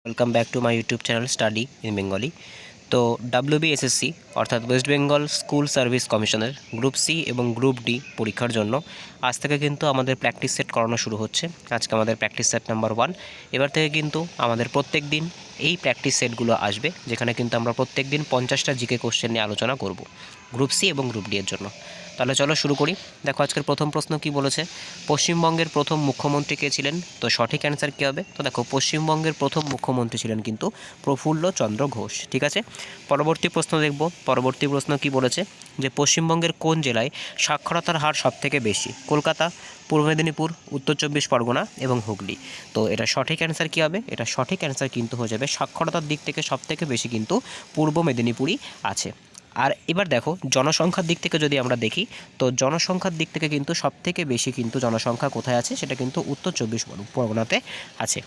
Welcome back to my YouTube channel study in Bengali. তো WBSSC অর্থাৎ West Bengal school service কমিশনের group C এবং group D পরীক্ষার জন্য আজ থেকে কিন্তু আমাদের প্র্যাকটিস সেট করানো শুরু হচ্ছে। আজকে আমাদের প্র্যাকটিস সেট নাম্বার 1। এবার থেকে কিন্তু আমাদের প্রত্যেক দিন এই প্র্যাকটিস সেটগুলো আসবে, যেখানে কিন্তু আমরা প্রত্যেক দিন 50টা জিকে কোশ্চেন নিয়ে আলোচনা করব গ্রুপ সি এবং গ্রুপ ডি এর জন্য। তাহলে চলো শুরু করি। দেখো আজকের প্রথম প্রশ্ন কি বলেছে, পশ্চিমবঙ্গের প্রথম মুখ্যমন্ত্রী কে ছিলেন? তো সঠিক অ্যান্সার কী হবে? তো দেখো পশ্চিমবঙ্গের প্রথম মুখ্যমন্ত্রী ছিলেন কিন্তু প্রফুল্ল চন্দ্র ঘোষ। ঠিক আছে, পরবর্তী প্রশ্ন দেখব। পরবর্তী প্রশ্ন কি বলেছে, যে পশ্চিমবঙ্গের কোন জেলায় সাক্ষরতার হার সবথেকে বেশি? কলকাতা, পূর্ব মেদিনীপুর, উত্তর 24 পরগনা এবং হুগলি। তো এটা সঠিক অ্যান্সার কী হবে? এটা সঠিক অ্যান্সার কিন্তু হয়ে যাবে সাক্ষরতার দিক থেকে সবথেকে বেশি কিন্তু পূর্ব মেদিনীপুরই আছে। আর এবার দেখো জনসংখ্যার দিক থেকে যদি আমরা দেখি, তো জনসংখ্যার দিক থেকে কিন্তু সবথেকে বেশি কিন্তু জনসংখ্যা কোথায় আছে? সেটা কিন্তু উত্তর 24 পরগনাতে আছে।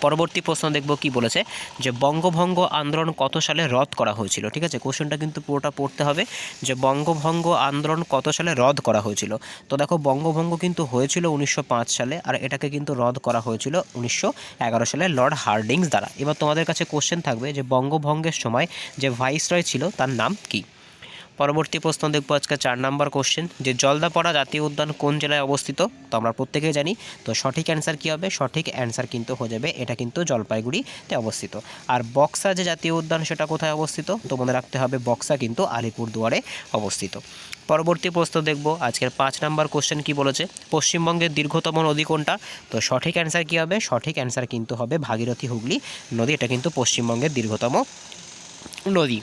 পরবর্তী প্রশ্ন দেখব কি বলেছে, যে বঙ্গভঙ্গ আন্দোলন কত সালে রদ করা হয়েছিল? ঠিক আছে, কোশ্চেনটা কিন্তু পুরোটা পড়তে হবে, যে বঙ্গভঙ্গ আন্দোলন কত সালে রদ করা হয়েছিল। তো দেখো বঙ্গভঙ্গ কিন্তু হয়েছিল 1905 সালে, আর এটাকে কিন্তু রদ করা হয়েছিল 1911 সালে লর্ড হার্ডিংস দ্বারা। এবার তোমাদের কাছে কোশ্চেন থাকবে যে বঙ্গভঙ্গের সময় যে ভাইসরয় ছিল তার নাম কি? পরবর্তী প্রশ্ন দেখব আজকে 4 নম্বর কোশ্চেন, যে জলদাপাড়া জাতীয় উদ্যান কোন জেলায় অবস্থিত? তো আমরা প্রত্যেকেই জানি। তো সঠিক অ্যান্সার কী হবে? সঠিক অ্যান্সার কিন্তু হয়ে যাবে এটা কিন্তু জলপাইগুড়িতে অবস্থিত। আর বক্সা যে জাতীয় উদ্যান সেটা কোথায় অবস্থিত? তো মনে রাখতে হবে বক্সা কিন্তু আলিপুরদুয়ারে অবস্থিত। পরবর্তী প্রশ্ন দেখব আজকের 5 নম্বর কোশ্চেন কি বলেছে, পশ্চিমবঙ্গের দীর্ঘতম নদী কোনটা? তো সঠিক অ্যান্সার কী হবে? সঠিক অ্যান্সার কিন্তু হবে ভাগীরথী হুগলি নদী। এটা কিন্তু পশ্চিমবঙ্গের দীর্ঘতম নদী।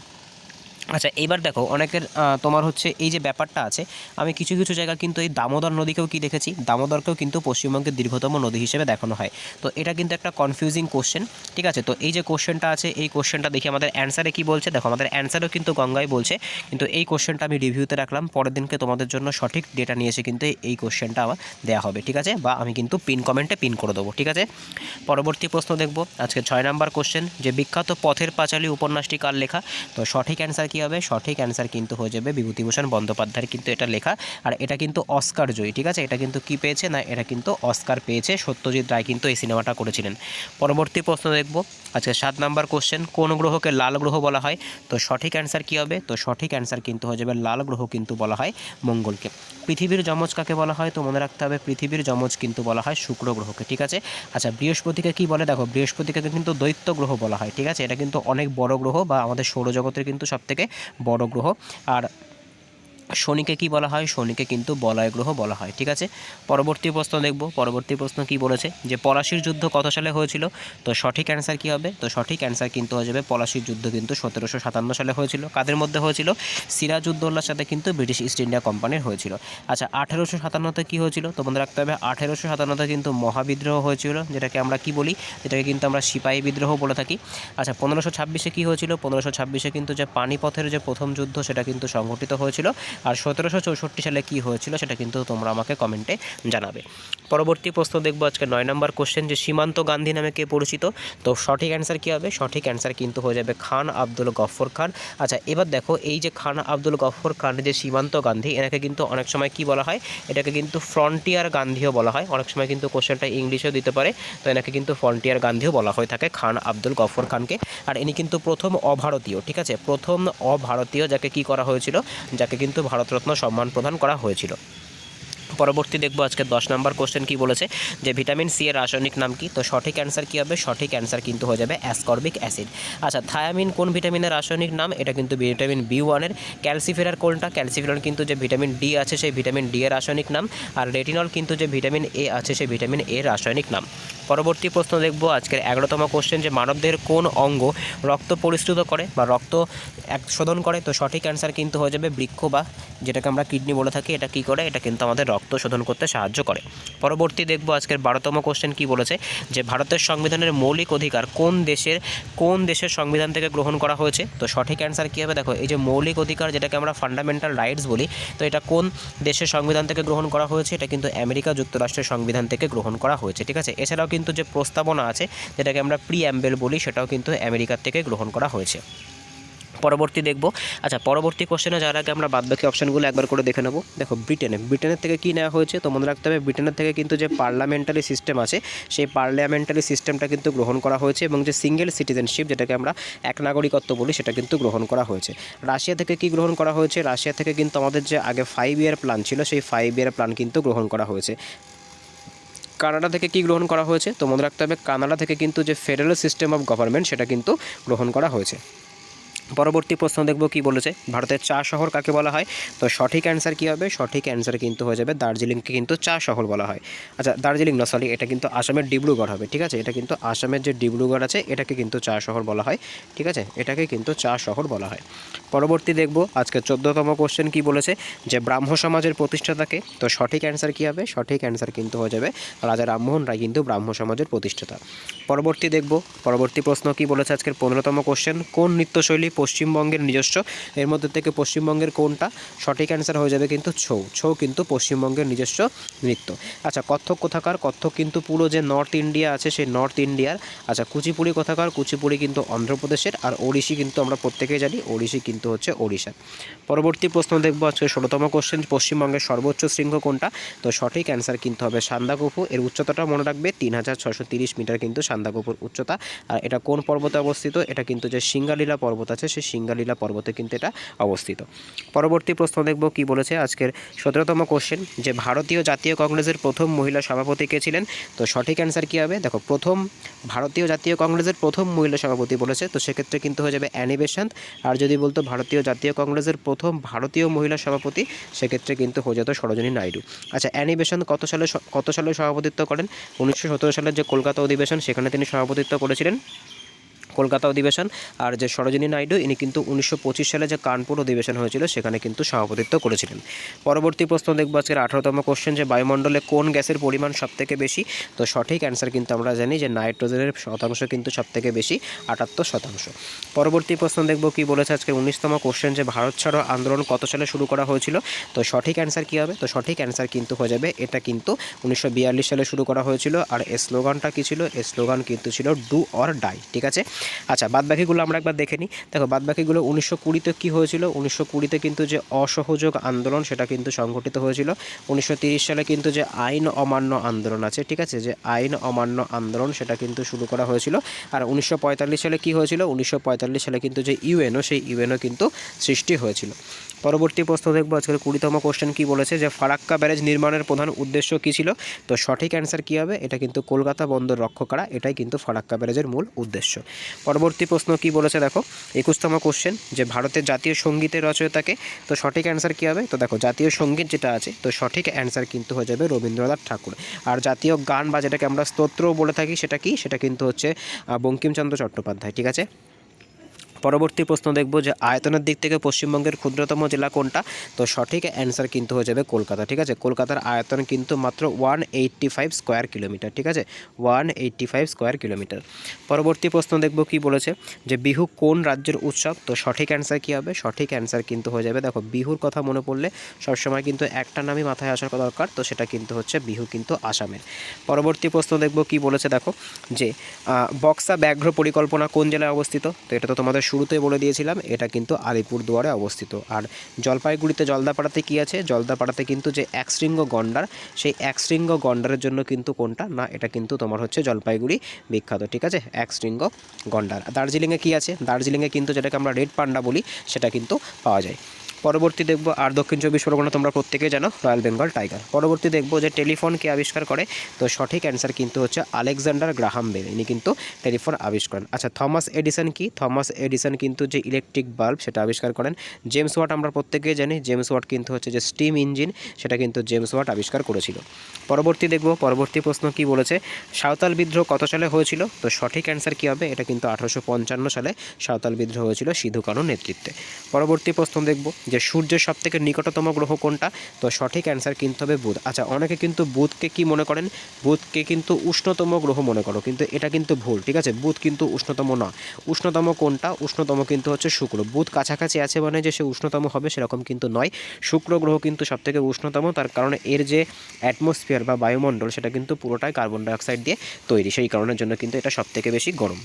আচ্ছা, এবার দেখো অনেকের তোমার হচ্ছে এই যে ব্যাপারটা আছে, আমি কিছু কিছু জায়গা কিন্তু এই দামোদর নদীকেও কি দেখেছি, দামোদরকেও কিন্তু পশ্চিমবঙ্গের দীর্ঘতম নদী হিসেবে দেখানো হয়। তো এটা কিন্তু একটা কনফিউজিং কোশ্চেন। ঠিক আছে, তো এই যে কোশ্চেনটা আছে, এই কোশ্চেনটা দেখি আমাদের অ্যান্সারে কি বলছে। দেখো আমাদের অ্যান্সারেও কিন্তু গঙ্গাই বলছে, কিন্তু এই কোশ্চেনটা আমি রিভিউতে রাখলাম, পরের দিনকে তোমাদের জন্য সঠিক ডেটা নিয়ে এসে কিন্তু এই কোশ্চেনটা আমার দেওয়া হবে। ঠিক আছে, বা আমি কিন্তু পিন কমেন্টে পিন করে দেবো। ঠিক আছে, পরবর্তী প্রশ্ন দেখব আজকে 6 নম্বর কোশ্চেন, যে বিখ্যাত পথের পাঁচালী উপন্যাসটি কার লেখা? তো সঠিক অ্যান্সার কী হবে? সঠিক অ্যান্সার কিন্তু হয়ে যাবে বিভূতিভূষণ বন্দ্যোপাধ্যায়ের কিন্তু এটা লেখা, আর এটা কিন্তু অস্কার জয়ী। ঠিক আছে, এটা কিন্তু কি পেয়েছে না, এটা কিন্তু অস্কার পেয়েছে। সত্যজিৎ রায় কিন্তু এই সিনেমাটা করেছিলেন। পরবর্তী প্রশ্ন দেখব আজকে 7 নম্বর কোশ্চেন, কোন গ্রহকে লাল গ্রহ বলা হয়? তো সঠিক অ্যান্সার কী হবে? তো সঠিক অ্যান্সার কিন্তু হয়ে যাবে লাল গ্রহ কিন্তু বলা হয় মঙ্গলকে। পৃথিবীর যমজ কাকে বলা হয়? তো মনে রাখতে হবে পৃথিবীর যমজ কিন্তু বলা হয় শুক্র গ্রহকে। ঠিক আছে, আচ্ছা বৃহস্পতিকে কি বলে? দেখো বৃহস্পতিকে কিন্তু দৈত্য গ্রহ বলা হয়। ঠিক আছে, এটা কিন্তু অনেক বড় গ্রহ, বা আমাদের সৌরজগতের কিন্তু সবথেকে বড় গ্রহ। আর শনিকে কি বলা হয়? শনিকে কিন্তু বলয় গ্রহ বলা হয়। ঠিক আছে, পরবর্তী প্রশ্ন দেখব। পরবর্তী প্রশ্ন কি বলেছে, যে পলাশির যুদ্ধ কত সালে হয়েছিল? তো সঠিক অ্যান্সার কি হবে? তো সঠিক অ্যান্সার কিন্তু হয়ে যাবে পলাশির যুদ্ধ কিন্তু 1757 সালে হয়েছিল। কাদের মধ্যে হয়েছিল? সিরাজউদ্দৌলার সাথে কিন্তু ব্রিটিশ ইস্ট ইন্ডিয়া কোম্পানির হয়েছিল। আচ্ছা 1857-তে কী হয়েছিল? তো মনে রাখতে হবে 1857-তে কিন্তু মহাবিদ্রোহ হয়েছিল, যেটাকে আমরা কি বলি, যেটাকে কিন্তু আমরা সিপাহী বিদ্রোহ বলে থাকি। আচ্ছা 1526-এ কী হয়েছিল? 1526-এ কিন্তু যে পানিপথের যে প্রথম যুদ্ধ সেটা কিন্তু সংঘটিত হয়েছিল। আর 1764 সালে কী হয়েছিল সেটা কিন্তু তোমরা আমাকে কমেন্টে জানাবে। পরবর্তী প্রশ্ন দেখব আজকে 9 নম্বর কোশ্চেন, যে সীমান্ত গান্ধী নামে কে পরিচিত? তো সঠিক অ্যান্সার কী হবে? সঠিক অ্যান্সার কিন্তু হয়ে যাবে খান আব্দুল গফর খান। আচ্ছা এবার দেখো এই যে খান আব্দুল গফর খান, যে সীমান্ত গান্ধী, এনাকে কিন্তু অনেক সময় কি বলা হয়? এটাকে কিন্তু ফ্রন্টিয়ার গান্ধীও বলা হয়। অনেক সময় কিন্তু কোশ্চেনটা ইংলিশেও দিতে পারে, তো এনাকে কিন্তু ফ্রন্টিয়ার গান্ধীও বলা হয়ে থাকে খান আব্দুল গফর খানকে। আর ইনি কিন্তু প্রথম অভারতীয়, ঠিক আছে, প্রথম অভারতীয় যাকে কি করা হয়েছিল, যাকে কিন্তু ভারতরত্ন সম্মান প্রদান করা হয়েছিল। পরবর্তী দেখব আজকে 10 নম্বর কোশ্চেন কি বলেছে, যে ভিটামিন সি এর রাসায়নিক নাম কি? তো সঠিক অ্যান্সার কী হবে? সঠিক অ্যান্সার কিন্তু হয়ে যাবে অ্যাসকর্বিক অ্যাসিড। আচ্ছা থায়ামিন কোন ভিটামিনের রাসায়নিক নাম? এটা কিন্তু ভিটামিন B1-এর। ক্যালসিফেরার কোনটা? ক্যালসিফেরার কিন্তু যে ভিটামিন ডি আছে সেই ভিটামিন ডি এর রাসায়নিক নাম। আর রেটিনল কিন্তু যে ভিটামিন এ আছে সেই ভিটামিন এ এর রাসায়নিক নাম। পরবর্তী প্রশ্ন দেখব আজকের 11তম কোশ্চেন, যে মানবদেহের কোন অঙ্গ রক্ত পরিশ্রুত করে বা রক্ত শোধন করে? তো সঠিক অ্যান্সার কিন্তু হয়ে যাবে বৃক্ক, বা যেটাকে আমরা কিডনি বলে থাকি। এটা কী করে? এটা কিন্তু আমাদের রক্ত শোধন করতে সাহায্য করে। পরবর্তী দেখব আজকের 12তম কোশ্চেন কি বলেছে, যে ভারতের সংবিধানের মৌলিক অধিকার কোন দেশের সংবিধান থেকে গ্রহণ করা হয়েছে? তো সঠিক অ্যান্সার কী হবে? দেখো এই যে মৌলিক অধিকার, যেটাকে আমরা ফান্ডামেন্টাল রাইটস বলি, তো এটা কোন দেশের সংবিধান থেকে গ্রহণ করা হয়েছে? এটা কিন্তু আমেরিকা যুক্তরাষ্ট্রের সংবিধান থেকে গ্রহণ করা হয়েছে। ঠিক আছে, এছাড়াও কিন্তু যে প্রস্তাবনা আছে, যেটাকে আমরা প্রিঅ্যাম্বেল বলি, সেটাও কিন্তু আমেরিকার থেকে গ্রহণ করা হয়েছে। পরবর্তী দেখব। আচ্ছা, পরবর্তী কোশ্চেনে যাওয়ার আগে আমরা বাদবাকি অপশানগুলো একবার করে দেখে নেব। দেখো, ব্রিটেনের থেকে কী নেওয়া হয়েছে তো মনে রাখতে হবে, ব্রিটেনের থেকে কিন্তু যে পার্লামেন্টারি সিস্টেম আছে সেই পার্লামেন্টারি সিস্টেমটা কিন্তু গ্রহণ করা হয়েছে, এবং যে সিঙ্গেল সিটিজেনশিপ যেটাকে আমরা এক নাগরিকত্ব বলি সেটা কিন্তু গ্রহণ করা হয়েছে। রাশিয়া থেকে কি গ্রহণ করা হয়েছে? রাশিয়া থেকে কিন্তু আমাদের যে আগে 5 ইয়ার প্ল্যান ছিল সেই 5 ইয়ার প্ল্যান কিন্তু গ্রহণ করা হয়েছে। কানাডা থেকে কি গ্রহণ করা হয়েছে তো মনে রাখতে হবে, কানাডা থেকে কিন্তু যে ফেডারেল সিস্টেম অফ গভর্নমেন্ট সেটা কিন্তু গ্রহণ করা হয়েছে। পরবর্তী প্রশ্ন দেখব কি বলেছে, ভারতের চা শহর কাকে বলা হয়? তো সঠিক অ্যান্সার কী হবে? সঠিক অ্যান্সার কিন্তু হয়ে যাবে দার্জিলিংকে কিন্তু চা শহর বলা হয়। আচ্ছা, দার্জিলিং না, সরি, এটা কিন্তু আসামের ডিব্রুগড় হবে। ঠিক আছে, এটা কিন্তু আসামের যে ডিব্রুগড় আছে এটাকে কিন্তু চা শহর বলা হয়। ঠিক আছে, এটাকে কিন্তু চা শহর বলা হয়। পরবর্তী দেখব আজকে 14তম কোশ্চেন কি বলেছে, যে ব্রাহ্ম সমাজের প্রতিষ্ঠাতাকে? তো সঠিক অ্যান্সার কী হবে? সঠিক অ্যান্সার কিন্তু হয়ে যাবে রাজা রামমোহন রায় কিন্তু ব্রাহ্ম সমাজের প্রতিষ্ঠাতা। পরবর্তী দেখব, পরবর্তী প্রশ্ন কি বলেছে আজকের 15তম কোশ্চেন, কোন নৃত্যশৈলী পশ্চিমবঙ্গের নিজস্ব? এর মধ্যে থেকে পশ্চিমবঙ্গের কোনটা? সঠিক অ্যান্সার হয়ে যাবে কিন্তু ছৌ। ছৌ কিন্তু পশ্চিমবঙ্গের নিজস্ব নৃত্য। আচ্ছা, কত্থক কোথাকার? কত্থক কিন্তু পুরো যে নর্থ ইন্ডিয়া আছে সেই নর্থ ইন্ডিয়ার। আচ্ছা, কুচিপুড়ি কোথাকার? কুচিপুড়ি কিন্তু অন্ধ্রপ্রদেশের। আর ওড়িশি কিন্তু আমরা প্রত্যেকেই জানি, ওড়িশি কিন্তু হচ্ছে ওড়িশার। পরবর্তী প্রশ্ন দেখবো আজকে 16তম কোশ্চেন, পশ্চিমবঙ্গের সর্বোচ্চ শৃঙ্গ কোনটা? তো সঠিক অ্যান্সার কিন্তু হবে সান্দাকফু। এর উচ্চতাটা মনে রাখবে 3630 মিটার কিন্তু সান্দাকফুর উচ্চতা। আর এটা কোন পর্বতে অবস্থিত? এটা কিন্তু যে সিঙ্গালীলা পর্বত আছে সেই সিঙ্গালীলা পর্বতে কিন্তু এটা অবস্থিত। পরবর্তী প্রশ্ন দেখব কি বলেছে আজকের 17তম কোশ্চেন, যে ভারতীয় জাতীয় কংগ্রেসের প্রথম মহিলা সভাপতি কে ছিলেন? তো সঠিক অ্যান্সার কী হবে? দেখো, প্রথম ভারতীয় জাতীয় কংগ্রেসের প্রথম মহিলা সভাপতি বলেছে, তো সেক্ষেত্রে কিন্তু হয়ে যাবে অ্যানি বেসান্ত। আর যদি বলতো ভারতীয় জাতীয় কংগ্রেসের প্রথম ভারতীয় মহিলা সভাপতি, সেক্ষেত্রে কিন্তু হয়ে যেত সরোজিনী নাইডু। আচ্ছা, অ্যানি বেসান্ত কত সালে সভাপতিত্ব করেন? 1917 সালের যে কলকাতা অধিবেশন সেখানে তিনি সভাপতিত্ব করেছিলেন, কলকাতা অধিবেশন। আর যে সরোজিনী নাইডু ইনি কিন্তু 1925 সালে যে কানপুর অধিবেশন হয়েছিল সেখানে কিন্তু সভাপতিত্ব করেছিলেন। পরবর্তী প্রশ্ন দেখব আজকের 18তম কোশ্চেন, যে বায়ুমণ্ডলে কোন গ্যাসের পরিমাণ সবথেকে বেশি? তো সঠিক অ্যান্সার কিন্তু আমরা জানি যে নাইট্রোজেনের শতাংশ কিন্তু সবথেকে বেশি, 78%। পরবর্তী প্রশ্ন দেখব কি বলেছে আজকের 19তম কোশ্চেন, যে ভারত ছাড়ো আন্দোলন কত সালে শুরু করা হয়েছিল? তো সঠিক অ্যান্সার কী হবে? তো সঠিক অ্যান্সার কিন্তু হয়ে যাবে, এটা কিন্তু 1942 সালে শুরু করা হয়েছিল। আর এর স্লোগানটা কী ছিল? এর স্লোগান কিন্তু ছিল ডু অর ডাই। ঠিক আছে। আচ্ছা, বাদবাকিগুলো আমরা একবার দেখে নিই। দেখো, বাদবাকিগুলো 1920-তে কী হয়েছিল? 1920-তে কিন্তু যে অসহযোগ আন্দোলন সেটা কিন্তু সংগঠিত হয়েছিল। 1930 সালে কিন্তু যে আইন অমান্য আন্দোলন আছে, ঠিক আছে, যে আইন অমান্য আন্দোলন সেটা কিন্তু শুরু করা হয়েছিল। আর 1945 সালে কী হয়েছিল? 1945 সালে কিন্তু যে ইউএনও সেই ইউএনও কিন্তু সৃষ্টি হয়েছিল। পরবর্তী প্রশ্ন দেখবো আজকের 20তম কোশ্চেন কি বলেছে, যে ফারাক্কা ব্যারেজ নির্মাণের প্রধান উদ্দেশ্য কী ছিল? তো সঠিক অ্যান্সার কী হবে? এটা কিন্তু কলকাতা বন্দর রক্ষা করা, এটাই কিন্তু ফারাক্কা ব্যারেজের মূল উদ্দেশ্য। পরবর্তী প্রশ্ন কি বলেছে দেখো, 21তম কোশ্চেন, যে ভারতের জাতীয় সঙ্গীতের রচয়িতাকে? তো সঠিক অ্যান্সার কী হবে? তো দেখো, জাতীয় সঙ্গীত যেটা আছে তো সঠিক অ্যান্সার কিন্তু হয়ে যাবে রবীন্দ্রনাথ ঠাকুর। আর জাতীয় গান বা যেটাকে আমরা স্তোত্রও বলে থাকি সেটা কি? সেটা কিন্তু হচ্ছে বঙ্কিমচন্দ্র চট্টোপাধ্যায়। ঠিক আছে। পরবর্তী প্রশ্ন দেখব, যে আয়তনের দিক থেকে পশ্চিমবঙ্গের ক্ষুদ্রতম জেলা কোনটা? তো সঠিক অ্যান্সার কিন্তু হয়ে যাবে কলকাতা। ঠিক আছে, কলকাতার আয়তন কিন্তু মাত্র 185 স্কোয়ার কিলোমিটার। ঠিক আছে, 185 স্কোয়ার কিলোমিটার। পরবর্তী প্রশ্ন দেখব কি বলেছে, যে বিহু কোন রাজ্যের উৎসব? তো সঠিক অ্যান্সার কী হবে? সঠিক অ্যান্সার কিন্তু হয়ে যাবে, দেখো, বিহুর কথা মনে পড়লে সবসময় কিন্তু একটা নামই মাথায় আসার দরকার, তো সেটা কিন্তু হচ্ছে বিহু কিন্তু আসামের। পরবর্তী প্রশ্ন দেখব কি বলেছে দেখো, যে বক্সা ব্যাঘ্র পরিকল্পনা কোন জেলায় অবস্থিত? তো এটা তো তোমাদের শুরুতে বলে দিয়েছিলাম, এটা কিন্তু আলিপুরদুয়ারে অবস্থিত। আর জলপাইগুড়িতে জলদাপাড়াতে কী আছে? জলদাপাড়াতে কিন্তু যে একশৃঙ্গ গন্ডার, সেই একশৃঙ্গ গন্ডারের জন্য কিন্তু কোনটা? না, এটা কিন্তু তোমার হচ্ছে জলপাইগুড়ি বিখ্যাত। ঠিক আছে, একশৃঙ্গ গন্ডার। দার্জিলিংয়ে কী আছে? দার্জিলিংয়ে কিন্তু যেটাকে আমরা রেড পান্ডা বলি সেটা কিন্তু পাওয়া যায়। পরবর্তী দেখব, আর দক্ষিণ চব্বিশ পরগনা তোমরা প্রত্যেকেই জানো রয়্যাল বেঙ্গল টাইগার। পরবর্তী দেখব, যে টেলিফোন কে আবিষ্কার করে? তো সঠিক অ্যান্সার কিন্তু হচ্ছে আলেকজান্ডার গ্রাহাম বেল, ইনি কিন্তু টেলিফোন আবিষ্কার করেন। আচ্ছা, থমাস এডিসন কি? থমাস এডিসন কিন্তু যে ইলেকট্রিক বাল্ব সেটা আবিষ্কার করেন। জেমস ওয়াট আমরা প্রত্যেকেই জানি, জেমস ওয়াট কিন্তু হচ্ছে যে স্টিম ইঞ্জিন সেটা কিন্তু জেমস ওয়াট আবিষ্কার করেছিল। পরবর্তী দেখব, পরবর্তী প্রশ্ন কি বলেছে, সাঁওতাল বিদ্রোহ কত সালে হয়েছিল? তো সঠিক অ্যান্সার কী হবে? এটা কিন্তু 1855 সালে সাঁওতাল বিদ্রোহ হয়েছিল সিধু কানুর নেতৃত্বে। পরবর্তী প্রশ্ন দেখব, যে সূর্যের সবথেকে নিকটতম গ্রহ কোনটা? তো সঠিক অ্যান্সার কিন্তু হবে বুধ। আচ্ছা, অনেকে কিন্তু বুধকে কি মনে করেন? বুধকে কিন্তু উষ্ণতম গ্রহ মনে করো, কিন্তু এটা কিন্তু ভুল। ঠিক আছে, বুধ কিন্তু উষ্ণতম না। উষ্ণতম কোনটা? উষ্ণতম কিন্তু হচ্ছে শুক্র। বুধ কাছাকাছি আছে মানে যে সে উষ্ণতম হবে সেরকম কিন্তু নয়। শুক্র গ্রহ কিন্তু সবথেকে উষ্ণতম, তার কারণ এর যে অ্যাটমসফিয়ার বা বায়ুমণ্ডল সেটা কিন্তু পুরোটাই কার্বন ডাইঅক্সাইড দিয়ে তৈরি, সেই কারণের জন্য কিন্তু এটা সবথেকে বেশি গরম।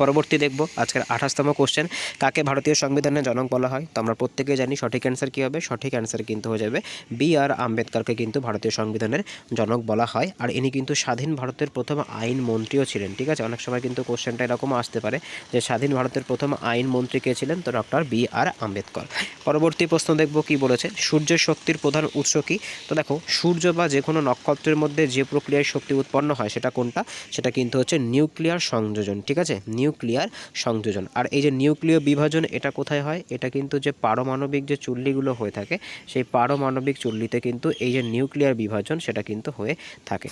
পরবর্তী দেখব আজকের 28তম কোশ্চেন, কাকে ভারতীয় সংবিধানের জনক বলা হয়? তো আমরা প্রত্যেকেই জানি সঠিক অ্যান্সার কী হবে, সঠিক অ্যান্সার কিন্তু হয়ে যাবে B.R. আম্বেদকরকে কিন্তু ভারতীয় সংবিধানের জনক বলা হয়। আর ইনি কিন্তু স্বাধীন ভারতের প্রথম আইন মন্ত্রীও ছিলেন। ঠিক আছে, অনেক সময় কিন্তু কোশ্চেনটা এরকমও আসতে পারে যে স্বাধীন ভারতের প্রথম আইন মন্ত্রী কে ছিলেন, তো ডক্টর B.R. আম্বেদকর। পরবর্তী প্রশ্ন দেখব কি বলেছে, সূর্যের শক্তির প্রধান উৎস কী? তো দেখো সূর্য বা যে কোনো নক্ষত্রের মধ্যে যে প্রক্রিয়ায় শক্তি উৎপন্ন হয় সেটা কোনটা, সেটা কিন্তু হচ্ছে নিউক্লিয়ার সংযোজন। ঠিক আছে, নিউক্লিয়ার সংযোজন। আর এই যে নিউক্লিয় বিভাজন এটা কোথায় হয়, এটা কিন্তু যে পারমাণবিক যে চুল্লিগুলো হয়ে থাকে সেই পারমাণবিক চুল্লিতে কিন্তু এই যে নিউক্লিয়ার বিভাজন সেটা কিন্তু হয়ে থাকে।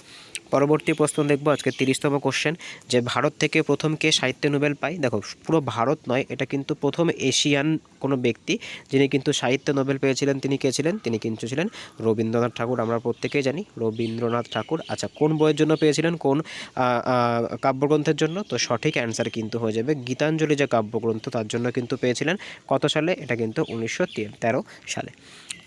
পরবর্তী প্রশ্ন দেখব আজকে 30তম কোশ্চেন, যে ভারত থেকে প্রথম কে সাহিত্যে নোবেল পায়? দেখো পুরো ভারত নয়, এটা কিন্তু প্রথম এশিয়ান কোনো ব্যক্তি যিনি কিন্তু সাহিত্যে নোবেল পেয়েছিলেন তিনি কে ছিলেন, তিনি কিন্তু ছিলেন রবীন্দ্রনাথ ঠাকুর। আমরা প্রত্যেকেই জানি রবীন্দ্রনাথ ঠাকুর। আচ্ছা, কোন বইয়ের জন্য পেয়েছিলেন, কোন কাব্যগ্রন্থের জন্য? তো সঠিক অ্যান্সার কিন্তু হয়ে যাবে গীতাঞ্জলি যে কাব্যগ্রন্থ তার জন্য কিন্তু পেয়েছিলেন। কত সালে? এটা কিন্তু 1913 সালে।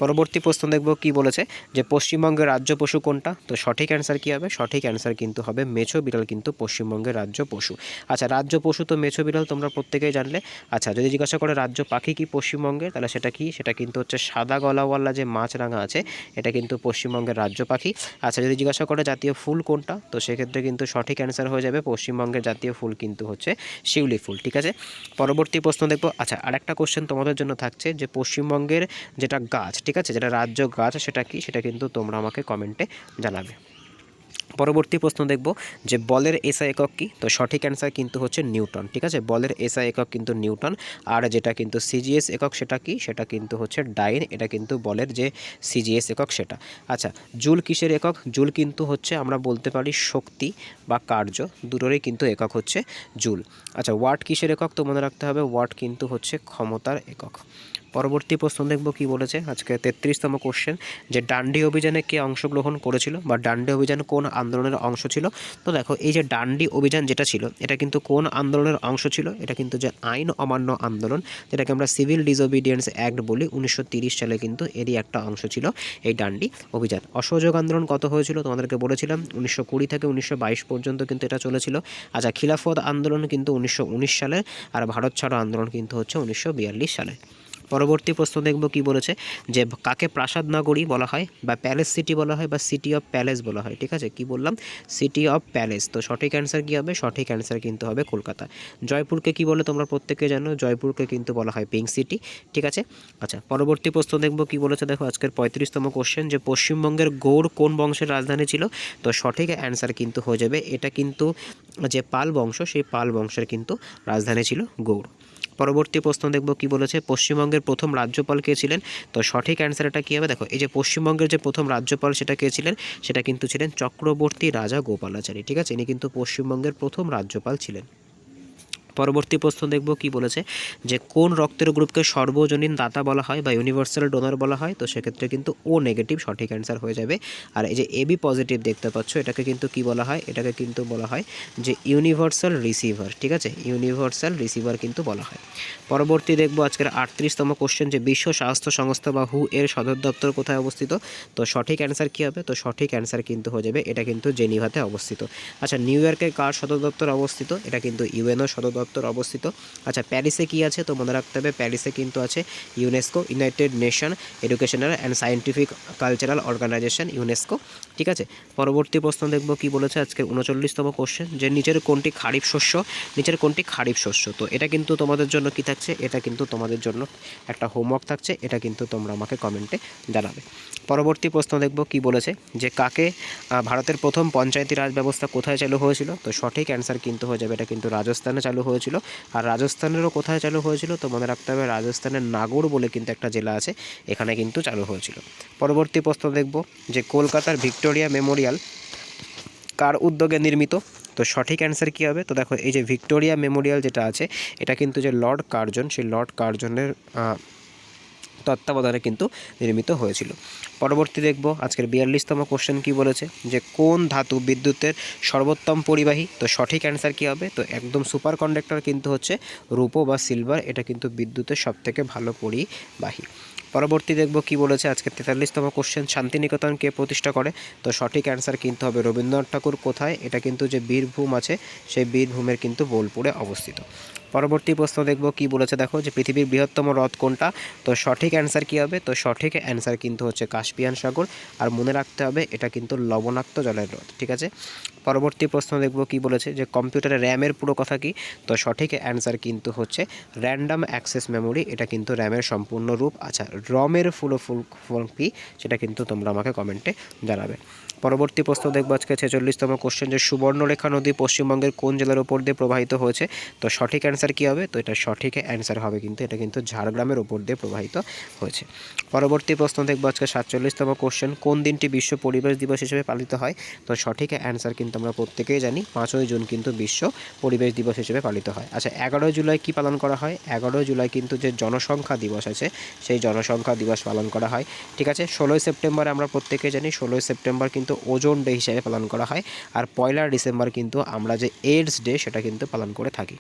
পরবর্তী প্রশ্ন দেখব কি বলেছে, যে পশ্চিমবঙ্গের রাজ্য পশু কোনটা? তো সঠিক অ্যান্সার কী হবে, সঠিক অ্যান্সার কিন্তু হবে মেছো বিড়াল কিন্তু পশ্চিমবঙ্গের রাজ্য পশু। আচ্ছা, রাজ্য পশু তো মেছো বিড়াল তোমরা প্রত্যেকেই জানলে। আচ্ছা, যদি জিজ্ঞাসা করে রাজ্য পাখি কি পশ্চিমবঙ্গের, তাহলে সেটা কি, সেটা কিন্তু হচ্ছে সাদা গলাওয়ালা যে মাছরাঙা আছে এটা কিন্তু পশ্চিমবঙ্গের রাজ্য পাখি। আচ্ছা, যদি জিজ্ঞাসা করে জাতীয় ফুল কোনটা, তো সেক্ষেত্রে কিন্তু সঠিক অ্যান্সার হয়ে যাবে পশ্চিমবঙ্গের জাতীয় ফুল কিন্তু হচ্ছে শিউলি ফুল। ঠিক আছে, পরবর্তী প্রশ্ন দেখব। আচ্ছা, আরেকটা কোশ্চেন তোমাদের জন্য থাকছে, যে পশ্চিমবঙ্গের যেটা গাছ, ঠিক আছে, যেটা রাজ্য গাছ সেটা কি, সেটা কিন্তু তোমরা আমাকে কমেন্টে জানাবে। পরবর্তী প্রশ্ন দেখব, যে বলের এসআই একক কি? তো সঠিক অ্যান্সার কিন্তু হচ্ছে নিউটন। ঠিক আছে, বলের এসআই একক কিন্তু নিউটন। আর যেটা কিন্তু সিজিএস একক সেটা কি, সেটা কিন্তু হচ্ছে ডাইন। এটা কিন্তু বলের যে সিজিএস একক সেটা। আচ্ছা, জুল কিসের একক? জুল কিন্তু হচ্ছে আমরা বলতে পারি শক্তি বা কার্য দুটোরই কিন্তু একক হচ্ছে জুল। আচ্ছা, ওয়াট কিসের একক? তো মনে রাখতে হবে ওয়াট কিন্তু হচ্ছে ক্ষমতার একক। পরবর্তী প্রশ্ন দেখব কি বলেছে আজকে 33তম কোশ্চেন, যে ডান্ডি অভিযানে কে অংশগ্রহণ করেছিল, বা ডান্ডি অভিযান কোন আন্দোলনের অংশ ছিল? তো দেখো এই যে ডান্ডি অভিযান যেটা ছিল এটা কিন্তু কোন আন্দোলনের অংশ ছিল, এটা কিন্তু যে আইন অমান্য আন্দোলন যেটাকে আমরা সিভিল ডিসওবিডিয়েন্স অ্যাক্ট বলি 1930 সালে কিন্তু এরই একটা অংশ ছিল এই ডান্ডি অভিযান। অসহযোগ আন্দোলন কত হয়েছিল তোমাদেরকে বলেছিলাম 1920 থেকে 1922 পর্যন্ত কিন্তু এটা চলেছিল। আচ্ছা, খিলাফত আন্দোলন কিন্তু 1919 সালে, আর ভারত ছাড়ো আন্দোলন কিন্তু হচ্ছে 1942 সালে। পরবর্তী প্রশ্ন দেখব কি বলেছে, যে কাকে প্রাসাদ নগরী বলা হয়, বা প্যালেস সিটি বলা হয়, বা সিটি অফ প্যালেস বলা হয়? ঠিক আছে, কি বললাম, সিটি অফ প্যালেস। তো সঠিক অ্যান্সার কী হবে, সঠিক অ্যান্সার কিন্তু হবে কলকাতা। জয়পুরকে কি বলে তোমরা প্রত্যেকে জানো, জয়পুরকে কিন্তু বলা হয় পিঙ্ক সিটি। ঠিক আছে, আচ্ছা পরবর্তী প্রশ্ন দেখব কি বলেছে, দেখো আজকের 35তম কোশ্চেন, যে পশ্চিমবঙ্গের গৌড় কোন বংশের রাজধানী ছিল? তো সঠিক অ্যান্সার কিন্তু হয়ে যাবে এটা কিন্তু যে পাল বংশ সেই পাল বংশের কিন্তু রাজধানী ছিল গৌড়। পরবর্তী প্রশ্ন দেখব কি বলেছে, পশ্চিমবঙ্গের প্রথম রাজ্যপাল কে ছিলেন? তো সঠিক অ্যান্সার এটা কী হবে, দেখো এই যে পশ্চিমবঙ্গের যে প্রথম রাজ্যপাল সেটা কে ছিলেন, সেটা কিন্তু ছিলেন চক্রবর্তী রাজা গোপালাচারী। ঠিক আছে, ইনি কিন্তু পশ্চিমবঙ্গের প্রথম রাজ্যপাল ছিলেন। পরবর্তী প্রশ্ন দেখব কি বলেছে, যে কোন রক্তের গ্রুপকে সর্বজনীন দাতা বলা হয়, বা ইউনিভার্সাল ডোনার বলা হয়? তো সেক্ষেত্রে কিন্তু ও নেগেটিভ সঠিক অ্যান্সার হয়ে যাবে। আর এই যে এবি পজিটিভ দেখতে পাচ্ছ এটাকে কিন্তু কি বলা হয়, এটাকে কিন্তু বলা হয় যে ইউনিভার্সাল রিসিভার। ঠিক আছে, ইউনিভার্সাল রিসিভার কিন্তু বলা হয়। পরবর্তী দেখব আজকের 38তম কোশ্চেন, যে বিশ্ব স্বাস্থ্য সংস্থা বা হু এর সদর দপ্তর কোথায় অবস্থিত? তো সঠিক অ্যান্সার কী হবে, তো সঠিক অ্যান্সার কিন্তু হয়ে যাবে এটা কিন্তু জেনিভাতে অবস্থিত। আচ্ছা, নিউ ইয়র্কে কার সদর দপ্তর অবস্থিত? এটা কিন্তু ইউএনও সদর দপ্তর অবস্থিত। আচ্ছা, প্যারিসে কি আছে? তো মনে রাখতে হবে প্যারিসে কিন্তু আছে UNESCO, United Nation Educational and Scientific Cultural Organization, UNESCO. ঠিক আছে, পরবর্তী প্রশ্ন দেখব কি বলেছে আজকের 39তম কোশ্চেন, যে নিচের কোনটি খারিফ শস্য, নিচের কোনটি খারিফ শস্য? তো এটা কিন্তু তোমাদের জন্য কি থাকছে, এটা কিন্তু তোমাদের জন্য একটা হোমওয়ার্ক থাকছে, এটা কিন্তু তোমরা আমাকে কমেন্টে জানাবে। পরবর্তী প্রশ্ন দেখব কি বলেছে, যে কাকে ভারতের প্রথম পঞ্চায়েতি রাজ ব্যবস্থা কোথায় চালু হয়েছিল? তো সঠিক অ্যান্সার কিন্তু হয়ে যাবে এটা কিন্তু রাজস্থানে চালু হয়েছিল। আর রাজস্থানেরও কোথায় চালু হয়েছিল? তো মনে রাখতে হবে রাজস্থানের নাগৌর বলে কিন্তু একটা জেলা আছে, এখানে কিন্তু চালু হয়েছিল। পরবর্তী প্রশ্ন দেখব, যে কলকাতার ভিক্টোরিয়া মেমোরিয়াল কার উদ্যোগে নির্মিত? তো সঠিক অ্যান্সার কী হবে, তো দেখো এই যে ভিক্টোরিয়া মেমোরিয়াল যেটা আছে এটা কিন্তু যে লর্ড কার্জন, সেই লর্ড কার্জনের তত্ত্বাবধানে কিন্তু নির্মিত হয়েছিল। পরবর্তী দেখব আজকের 42তম কোশ্চেন কি বলেছে, যে কোন ধাতু বিদ্যুতের সর্বোত্তম পরিবাহী? তো সঠিক অ্যান্সার কী হবে, তো একদম সুপার কন্ডাক্টর কিন্তু হচ্ছে রূপো বা সিলভার, এটা কিন্তু বিদ্যুতের সবথেকে ভালো পরিবাহী। পরবর্তী দেখব কি বলেছে আজকে 43তম কোশ্চেন, শান্তিনিকেতন কে প্রতিষ্ঠা করে? তো সঠিক অ্যান্সার কিন্তু হবে রবীন্দ্রনাথ ঠাকুর। কোথায়? এটা কিন্তু যে বীরভূম আছে সেই বীরভূমের কিন্তু বোলপুরে অবস্থিত। পরবর্তী প্রশ্ন দেখব কি বলেছে, দেখো যে পৃথিবীর বৃহত্তম হ্রদ কোনটা? তো সঠিক অ্যান্সার কি হবে? তো সঠিক অ্যান্সার কিন্তু হচ্ছে কাস্পিয়ান সাগর। আর মনে রাখতে হবে এটা কিন্তু লবণাক্ত জলের হ্রদ, ঠিক আছে। পরবর্তী প্রশ্ন দেখব কি বলেছে যে কম্পিউটারে র্যামের পুরো কথা কি? তো সঠিক অ্যান্সার কিন্তু হচ্ছে র্যান্ডম অ্যাক্সেস মেমোরি, এটা কিন্তু র্যামের সম্পূর্ণ রূপ। আচ্ছা, রমের ফুল কি সেটা কিন্তু তোমরা আমাকে কমেন্টে জানাবে। পরবর্তী প্রশ্ন দেখব আজকে 46তম কোশ্চেন, যে সুবর্ণরেখা নদী পশ্চিমবঙ্গের কোন জেলার উপর দিয়ে প্রবাহিত হয়েছে? তো সঠিক অ্যান্সার কী হবে? তো এটা সঠিক অ্যান্সার হবে কিন্তু এটা কিন্তু ঝাড়গ্রামের উপর দিয়ে প্রবাহিত হয়েছে। পরবর্তী প্রশ্ন দেখব আজকে 47তম কোশ্চেন, কোন দিনটি বিশ্ব পরিবেশ দিবস হিসেবে পালিত হয়? তো সঠিক অ্যান্সার কিন্তু আমরা প্রত্যেকেই জানি 5ই জুন কিন্তু বিশ্ব পরিবেশ দিবস হিসেবে পালিত হয়। আচ্ছা, 11 জুলাই কি পালন করা হয়? 11 জুলাই কিন্তু যে জনসংখ্যা দিবস আছে সেই জনসংখ্যা দিবস পালন করা হয়, ঠিক আছে। 16ই সেপ্টেম্বর আমরা প্রত্যেকেই জানি 16ই সেপ্টেম্বর কিন্তু ওজোন ডে হিসেবে পালন করা হয়। আর 1লা ডিসেম্বর কিন্তু আমরা যে এইডস ডে সেটা কিন্তু পালন করে থাকি।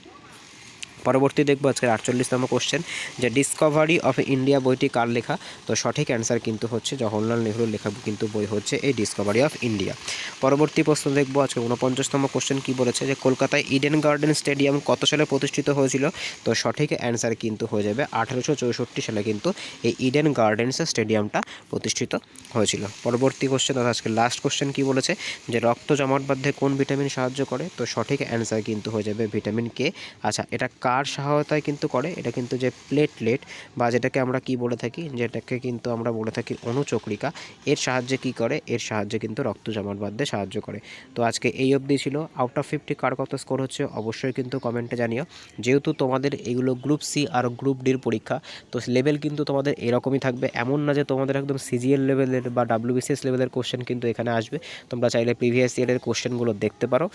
পরবর্তী দেখব আজকের 48তম কোশ্চেন, যে ডিসকভারি অফ ইন্ডিয়া বইটি কার লেখা? তো সঠিক অ্যান্সার কিন্তু হচ্ছে জওহরলাল নেহরুর লেখা কিন্তু বই হচ্ছে এই ডিসকভারি অফ ইন্ডিয়া। পরবর্তী প্রশ্ন দেখব আজকে 49তম কোশ্চেন কি বলেছে, যে কলকাতায় ইডেন গার্ডেন স্টেডিয়াম কত সালে প্রতিষ্ঠিত হয়েছিল? তো সঠিক অ্যান্সার কিন্তু হয়ে যাবে 1864 সালে কিন্তু এই ইডেন গার্ডেন্স স্টেডিয়ামটা প্রতিষ্ঠিত হয়েছিল। পরবর্তী কোশ্চেন আজকে লাস্ট কোশ্চেন কি বলেছে, যে রক্ত জমাট বাঁধতে কোন ভিটামিন সাহায্য করে? তো সঠিক অ্যান্সার কিন্তু হয়ে যাবে ভিটামিন কে। আচ্ছা, এটা কার সহায়তায় কিন্তু করে? এটা কিন্তু যে প্লেটলেট বা যেটাকে আমরা কি বলে থাকি, যেটাকে কিন্তু আমরা বলে থাকি অনুচক্রিকা, এর সাহায্যে কি করে? এর সাহায্যে কিন্তু রক্ত জমাট বাঁধতে সাহায্য করে। তো আজকে এই অবধি ছিল। আউট অফ 50 কার কত স্কোর হচ্ছে অবশ্যই কিন্তু কমেন্টে জানিও। যেহেতু তোমাদের এগুলো গ্রুপ সি আর গ্রুপ ডির পরীক্ষা, তো লেভেল কিন্তু তোমাদের এরকমই থাকবে, এমন না যে তোমাদের একদম সিজিএল লেভেলের বা WBCS লেভেলের কোশ্চেন কিন্তু এখানে আসবে। তোমরা চাইলে প্রিভিয়াস ইয়ারের কোশ্চেনগুলো দেখতে পারো।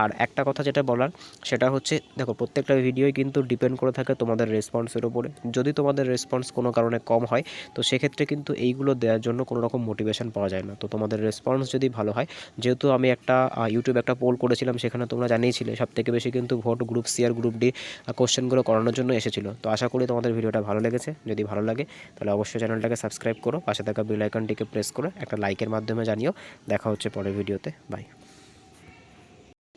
আর একটা কথা যেটা বলার সেটা হচ্ছে, দেখো প্রত্যেকটা ভিডিওই কিন্তু ডিপেন্ড করে থাকে তোমাদের রেসপন্সের উপরে। যদি তোমাদের রেসপন্স কোনো কারণে কম হয় তো সেক্ষেত্রে কিন্তু এইগুলো দেওয়ার জন্য কোনো রকম মোটিভেশন পাওয়া যায় না। তো তোমাদের রেসপন্স যদি ভালো হয়, যেহেতু আমি একটা ইউটিউবে একটা পোল করেছিলাম, সেখানে তোমরা জানিয়েছিলে সবথেকে বেশি কিন্তু ভোট গ্রুপ সি আর গ্রুপ ডি কোশ্চেনগুলো করানোর জন্য এসেছিলো। তো আশা করি তোমাদের ভিডিওটা ভালো লেগেছে। যদি ভালো লাগে তাহলে অবশ্যই চ্যানেলটাকে সাবস্ক্রাইব করো, পাশে থাকা বেল আইকনটিকে প্রেস করো, একটা লাইকের মাধ্যমে জানিও। দেখা হচ্ছে পরের ভিডিওতে, বাই।